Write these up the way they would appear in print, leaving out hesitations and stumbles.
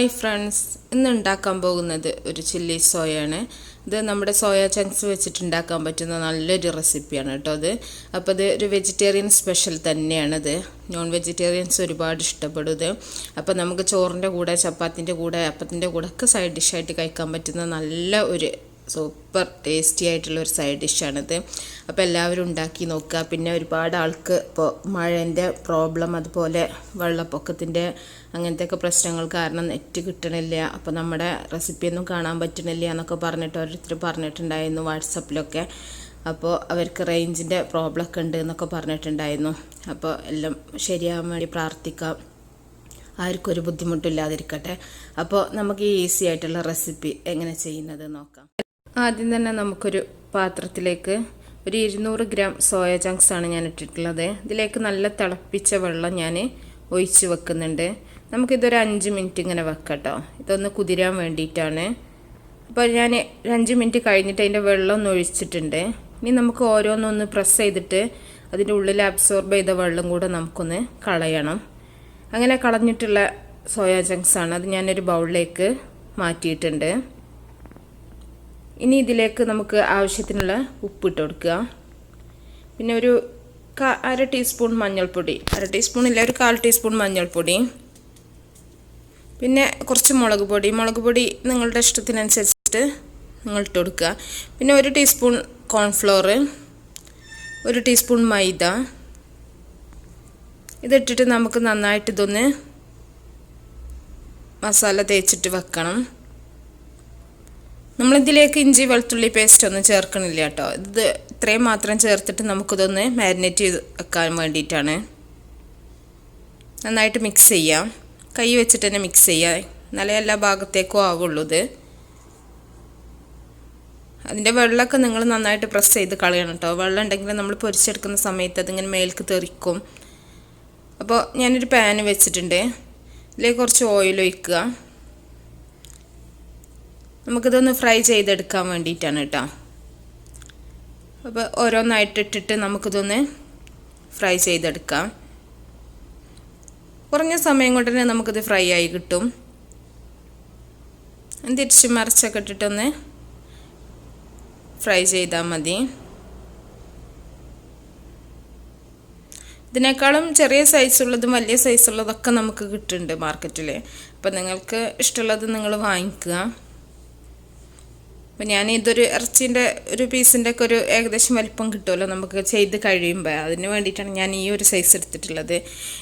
Hi friends, ഇന്ന് ഉണ്ടാക്കാൻ പോകുന്നത് ഒരു ചില്ലി സോയയാണ്. ഇത് നമ്മുടെ സോയ ചങ്ക്സ് വെച്ചിട്ട് ഉണ്ടാക്കാൻ പറ്റുന്ന നല്ലൊരു റെസിപ്പിയാണ് കേട്ടോ അത്. അപ്പോൾ ഇത് ഒരു വെജിറ്റേറിയൻ സ്പെഷ്യൽ തന്നെയാണിത്. നോൺ വെജിറ്റേറിയൻസ് ഒരുപാട് ഇഷ്ടപ്പെടും ഇത്. അപ്പോൾ നമുക്ക് ചോറിൻ്റെ കൂടെ, ചപ്പാത്തിൻ്റെ കൂടെ, അപ്പത്തിൻ്റെ കൂടെ ഒക്കെ സൈഡ് ഡിഷായിട്ട് കഴിക്കാൻ പറ്റുന്ന നല്ല ഒരു സൂപ്പർ ടേസ്റ്റി ആയിട്ടുള്ളൊരു സൈഡ് ഡിഷാണിത്. അപ്പോൾ എല്ലാവരും ഉണ്ടാക്കി നോക്കുക. പിന്നെ ഒരുപാട് ആൾക്ക് ഇപ്പോൾ മഴേൻ്റെ പ്രോബ്ലം, അതുപോലെ വെള്ളപ്പൊക്കത്തിൻ്റെ അങ്ങനത്തെയൊക്കെ പ്രശ്നങ്ങൾ കാരണം നെറ്റ് കിട്ടണില്ല, അപ്പോൾ നമ്മുടെ റെസിപ്പിയൊന്നും കാണാൻ പറ്റണില്ല എന്നൊക്കെ പറഞ്ഞിട്ട് ഓരോരുത്തർ പറഞ്ഞിട്ടുണ്ടായിരുന്നു വാട്സപ്പിലൊക്കെ. അപ്പോൾ അവർക്ക് റേഞ്ചിൻ്റെ പ്രോബ്ലം ഒക്കെ ഉണ്ട് എന്നൊക്കെ പറഞ്ഞിട്ടുണ്ടായിരുന്നു. അപ്പോൾ എല്ലാം ശരിയാകാൻ വേണ്ടി പ്രാർത്ഥിക്കാം, ആർക്കും ഒരു ബുദ്ധിമുട്ടില്ലാതിരിക്കട്ടെ. അപ്പോൾ നമുക്ക് ഈ ഈസി ആയിട്ടുള്ള റെസിപ്പി എങ്ങനെ ചെയ്യുന്നത് നോക്കാം. ആദ്യം തന്നെ നമുക്കൊരു പാത്രത്തിലേക്ക് ഒരു 200 ഗ്രാം സോയ ചങ്ക്സ് ആണ് ഞാൻ ഇട്ടിട്ടുള്ളത്. ഇതിലേക്ക് നല്ല തിളപ്പിച്ച വെള്ളം ഞാൻ ഒഴിച്ച് വെക്കുന്നുണ്ട്. നമുക്കിതൊരു 5 മിനിറ്റ് ഇങ്ങനെ വെക്കട്ടോ, ഇതൊന്ന് കുതിരാൻ വേണ്ടിയിട്ടാണ്. അപ്പോൾ ഞാൻ 5 മിനിറ്റ് കഴിഞ്ഞിട്ട് അതിൻ്റെ വെള്ളം ഒന്ന് ഒഴിച്ചിട്ടുണ്ട്. ഇനി നമുക്ക് ഓരോന്നൊന്ന് പ്രസ് ചെയ്തിട്ട് അതിൻ്റെ ഉള്ളിൽ അബ്സോർബ് ചെയ്ത വെള്ളം കൂടെ നമുക്കൊന്ന് കളയണം. അങ്ങനെ കളഞ്ഞിട്ടുള്ള സോയ ചങ്ക്സ് ആണ്, അത് ഞാനൊരു ബൗളിലേക്ക് മാറ്റിയിട്ടുണ്ട്. ഇനി ഇതിലേക്ക് നമുക്ക് ആവശ്യത്തിനുള്ള ഉപ്പിട്ട് കൊടുക്കുക. പിന്നെ ഒരു 1/2 ടീസ്പൂൺ മഞ്ഞൾപ്പൊടി, 1/2 ടീസ്പൂൺ ഇല്ല, ഒരു 1/4 ടീസ്പൂൺ മഞ്ഞൾപ്പൊടി. പിന്നെ കുറച്ച് മുളക് പൊടി നിങ്ങളുടെ ഇഷ്ടത്തിനനുസരിച്ചിട്ട് നിങ്ങൾ ഇട്ട് കൊടുക്കുക. പിന്നെ 1 ടീസ്പൂൺ കോൺഫ്ലോർ, 1 ടീസ്പൂൺ മൈദ. ഇതിട്ടിട്ട് നമുക്ക് നന്നായിട്ട് ഇതൊന്ന് മസാല തേച്ചിട്ട് വെക്കണം. നമ്മളിതിലേക്ക് ഇഞ്ചി വെളുത്തുള്ളി പേസ്റ്റ് ഒന്നും ചേർക്കണില്ല കേട്ടോ. ഇത് ഇത്രയും മാത്രം ചേർത്തിട്ട് നമുക്കിതൊന്ന് മാരിനേറ്റ് ചെയ്ത് വെക്കാൻ വേണ്ടിയിട്ടാണ്. നന്നായിട്ട് മിക്സ് ചെയ്യാം, കൈ വെച്ചിട്ട് തന്നെ മിക്സ് ചെയ്യാം, എന്നാലേ എല്ലാ ഭാഗത്തേക്കും ആവുള്ളൂ ഇത്. അതിൻ്റെ വെള്ളമൊക്കെ നിങ്ങൾ നന്നായിട്ട് പ്രസ് ചെയ്ത് കളയണം കേട്ടോ. വെള്ളം ഉണ്ടെങ്കിൽ നമ്മൾ പൊരിച്ചെടുക്കുന്ന സമയത്ത് അതിങ്ങനെ മേൽക്ക് തെറിക്കും. അപ്പോൾ ഞാനൊരു പാൻ വെച്ചിട്ടുണ്ട്, ഇതിലേക്ക് കുറച്ച് ഓയിൽ ഒഴിക്കുക. നമുക്കിതൊന്ന് ഫ്രൈ ചെയ്തെടുക്കാൻ വേണ്ടിയിട്ടാണ് കേട്ടോ. അപ്പോൾ ഓരോന്നായിട്ട് ഇട്ടിട്ട് നമുക്കിതൊന്ന് ഫ്രൈ ചെയ്തെടുക്കാം. കുറഞ്ഞ സമയം കൊണ്ട് തന്നെ നമുക്കിത് ഫ്രൈ ആയി കിട്ടും. തിരിച്ച് മറിച്ചൊക്കെ ഇട്ടിട്ടൊന്ന് ഫ്രൈ ചെയ്താൽ മതി. ഇതിനേക്കാളും ചെറിയ സൈസുള്ളതും വലിയ സൈസുള്ളതൊക്കെ നമുക്ക് കിട്ടുന്നുണ്ട് മാർക്കറ്റിൽ. അപ്പോൾ നിങ്ങൾക്ക് ഇഷ്ടമുള്ളത് നിങ്ങൾ വാങ്ങിക്കുക. അപ്പോൾ ഞാൻ ഇതൊരു ഇറച്ചിൻ്റെ ഒരു പീസിൻ്റെ ഒക്കെ ഒരു ഏകദേശം വലിപ്പം കിട്ടുമല്ലോ നമുക്ക് ചെയ്ത് കഴിയുമ്പോൾ, അതിന് വേണ്ടിയിട്ടാണ് ഞാൻ ഈ ഒരു സൈസ് എടുത്തിട്ടുള്ളത്.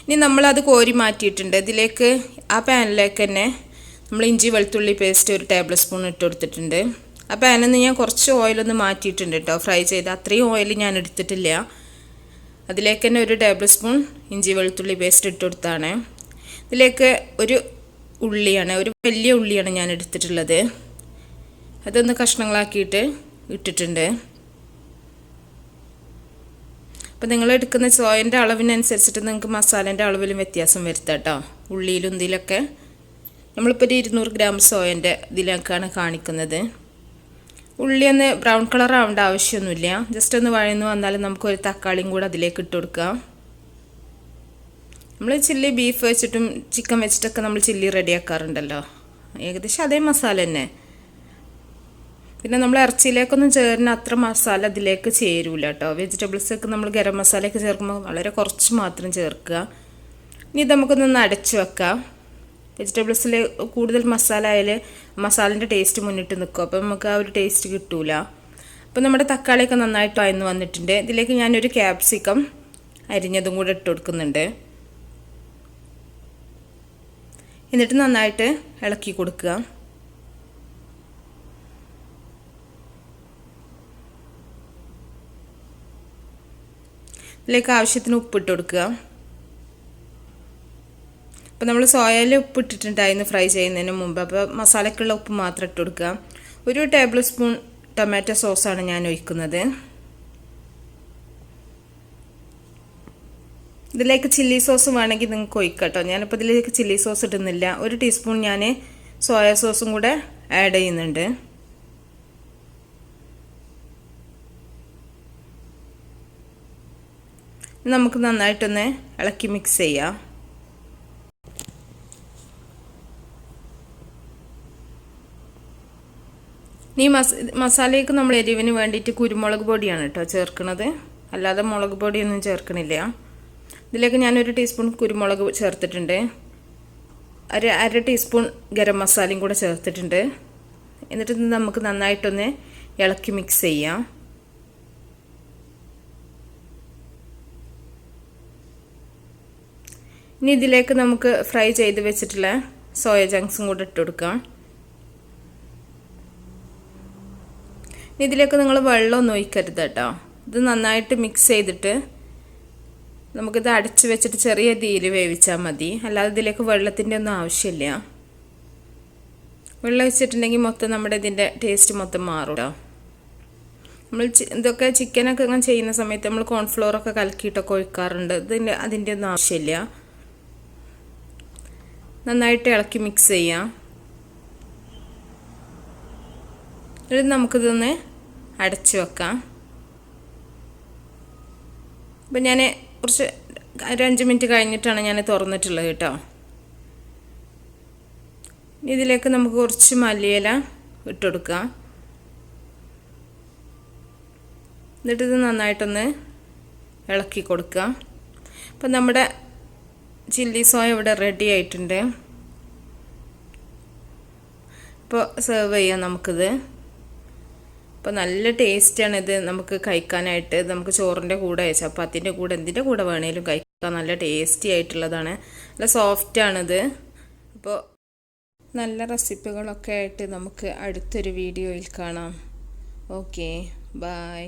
ഇനി നമ്മളത് കോരി മാറ്റിയിട്ടുണ്ട്. ഇതിലേക്ക് ആ പാനിലേക്ക് തന്നെ നമ്മൾ ഇഞ്ചി വെളുത്തുള്ളി പേസ്റ്റ് 1 ടേബിൾ സ്പൂൺ ഇട്ട് കൊടുത്തിട്ടുണ്ട്. ആ പാനിൽ നിന്ന് ഞാൻ കുറച്ച് ഓയിലൊന്ന് മാറ്റിയിട്ടുണ്ട് കേട്ടോ, ഫ്രൈ ചെയ്ത്. അത്രയും ഓയിൽ ഞാൻ എടുത്തിട്ടില്ല. അതിലേക്ക് തന്നെ 1 ടേബിൾ സ്പൂൺ ഇഞ്ചി വെളുത്തുള്ളി പേസ്റ്റ് ഇട്ട് കൊടുത്താണ്. ഇതിലേക്ക് ഒരു വലിയ ഉള്ളിയാണ് ഞാൻ എടുത്തിട്ടുള്ളത്. അതൊന്ന് കഷ്ണങ്ങളാക്കിയിട്ട് ഇട്ടിട്ടുണ്ട്. അപ്പോൾ നിങ്ങൾ എടുക്കുന്ന സോയൻ്റെ അളവിനനുസരിച്ചിട്ട് നിങ്ങൾക്ക് മസാലേൻ്റെ അളവിലും വ്യത്യാസം വരുത്താം കേട്ടോ, ഉള്ളിയിലും ഇതിലൊക്കെ. നമ്മളിപ്പോൾ ഒരു 200 ഗ്രാം സോയൻ്റെ ഇതിലേക്കാണ് കാണിക്കുന്നത്. ഉള്ളി ഒന്ന് ബ്രൗൺ കളർ ആവേണ്ട ആവശ്യമൊന്നുമില്ല, ജസ്റ്റ് ഒന്ന് വഴന്ന് വന്നാലും നമുക്കൊരു തക്കാളിയും കൂടെ അതിലേക്ക് ഇട്ട് കൊടുക്കാം. നമ്മൾ ചില്ലി ബീഫ് വെച്ചിട്ടും ചിക്കൻ വെച്ചിട്ടൊക്കെ നമ്മൾ ചില്ലി റെഡിയാക്കാറുണ്ടല്ലോ, ഏകദേശം അതേ മസാല തന്നെ. പിന്നെ നമ്മൾ ഇറച്ചിയിലേക്കൊന്നും ചേരുന്ന അത്ര മസാല അതിലേക്ക് ചേരൂല കേട്ടോ. വെജിറ്റബിൾസൊക്കെ നമ്മൾ ഗരം മസാലയൊക്കെ ചേർക്കുമ്പോൾ വളരെ കുറച്ച് മാത്രം ചേർക്കുക. ഇനി ഇത് നമുക്കൊന്ന് അടച്ച് വെക്കാം. വെജിറ്റബിൾസിൽ കൂടുതൽ മസാല ആയാൽ മസാലേൻ്റെ ടേസ്റ്റ് മുന്നിട്ട് നിൽക്കും, അപ്പോൾ നമുക്ക് ആ ഒരു ടേസ്റ്റ് കിട്ടൂല. അപ്പോൾ നമ്മുടെ തക്കാളിയൊക്കെ നന്നായിട്ട് വഴന്ന് വന്നിട്ടുണ്ട്. ഇതിലേക്ക് ഞാനൊരു ക്യാപ്സിക്കം അരിഞ്ഞതും കൂടെ ഇട്ട് കൊടുക്കുന്നുണ്ട്. എന്നിട്ട് നന്നായിട്ട് ഇളക്കി കൊടുക്കുക. ഇതിലേക്ക് ആവശ്യത്തിന് ഉപ്പിട്ട് കൊടുക്കുക. അപ്പോൾ നമ്മൾ സോയയിൽ ഉപ്പിട്ടിട്ടുണ്ടായിരുന്നു ഫ്രൈ ചെയ്യുന്നതിന് മുമ്പ്, അപ്പോൾ മസാലക്കുള്ള ഉപ്പ് മാത്രം ഇട്ട് കൊടുക്കുക. 1 ടേബിൾ സ്പൂൺ ടൊമാറ്റോ സോസാണ് ഞാൻ ഒഴിക്കുന്നത്. ഇതിലേക്ക് ചില്ലി സോസ് വേണമെങ്കിൽ നിങ്ങൾക്ക് ഒഴിക്കാം കേട്ടോ. ഞാനിപ്പോൾ ഇതിലേക്ക് ചില്ലി സോസ് ഇടുന്നില്ല. 1 ടീസ്പൂൺ ഞാൻ സോയ സോസും കൂടെ ആഡ് ചെയ്യുന്നുണ്ട്. നമുക്ക് നന്നായിട്ടൊന്ന് ഇളക്കി മിക്സ് ചെയ്യാം. ഈ മസാലയ്ക്ക് നമ്മൾ എരിവിന് വേണ്ടിയിട്ട് കുരുമുളക് പൊടിയാണ് കേട്ടോ ചേർക്കുന്നത്, അല്ലാതെ മുളക് പൊടിയൊന്നും ചേർക്കണില്ല. ഇതിലേക്ക് ഞാനൊരു ടീസ്പൂൺ കുരുമുളക് ചേർത്തിട്ടുണ്ട്, അര ടീസ്പൂൺ ഗരം മസാലയും കൂടെ ചേർത്തിട്ടുണ്ട്. എന്നിട്ട് നമുക്ക് നന്നായിട്ടൊന്ന് ഇളക്കി മിക്സ് ചെയ്യാം. ഇനി ഇതിലേക്ക് നമുക്ക് ഫ്രൈ ചെയ്ത് വെച്ചിട്ടുള്ള സോയ ചങ്ക്സും കൂടെ ഇട്ട് കൊടുക്കാം. ഇതിലേക്ക് നിങ്ങൾ വെള്ളമൊന്നും ഒഴിക്കരുത് കേട്ടോ. ഇത് നന്നായിട്ട് മിക്സ് ചെയ്തിട്ട് നമുക്കിത് അടച്ച് വെച്ചിട്ട് ചെറിയ തീയിൽ വേവിച്ചാൽ മതി, അല്ലാതെ ഇതിലേക്ക് വെള്ളത്തിൻ്റെ ഒന്നും ആവശ്യമില്ല. വെള്ളം ഒഴിച്ചിട്ടുണ്ടെങ്കിൽ മൊത്തം നമ്മുടെ ഇതിൻ്റെ ടേസ്റ്റ് മൊത്തം മാറും കേട്ടോ. നമ്മൾ ഇതൊക്കെ ചിക്കനൊക്കെ ഇങ്ങനെ ചെയ്യുന്ന സമയത്ത് നമ്മൾ കോൺഫ്ലോറൊക്കെ കലക്കിയിട്ടൊക്കെ ഒഴിക്കാറുണ്ട്. അതിൻ്റെ ഒന്നും ആവശ്യമില്ല. നന്നായിട്ട് ഇളക്കി മിക്സ് ചെയ്യാം. എന്നിട്ട് നമുക്കിതൊന്ന് അടച്ച് വെക്കാം. അപ്പം ഞാൻ കുറച്ച് ഒരു 5 മിനിറ്റ് കഴിഞ്ഞിട്ടാണ് ഞാൻ തുറന്നിട്ടുള്ളത് കേട്ടോ. ഇതിലേക്ക് നമുക്ക് കുറച്ച് മല്ലിയില ഇട്ടുകൊടുക്കാം. എന്നിട്ട് ഇത് നന്നായിട്ടൊന്ന് ഇളക്കി കൊടുക്കാം. അപ്പം നമ്മുടെ ചില്ലി സോയ ഇവിടെ റെഡി ആയിട്ടുണ്ട്. ഇപ്പോൾ സെർവ് ചെയ്യാം നമുക്കിത്. അപ്പോൾ നല്ല ടേസ്റ്റാണിത് നമുക്ക് കഴിക്കാനായിട്ട്. നമുക്ക് ചോറിൻ്റെ കൂടെ ചപ്പാത്തിൻ്റെ കൂടെ എന്തിൻ്റെ കൂടെ വേണേലും കഴിക്കാൻ നല്ല ടേസ്റ്റി ആയിട്ടുള്ളതാണ്. നല്ല സോഫ്റ്റാണിത്. അപ്പോൾ നല്ല റെസിപ്പികളൊക്കെ ആയിട്ട് നമുക്ക് അടുത്തൊരു വീഡിയോയിൽ കാണാം. Okay, by.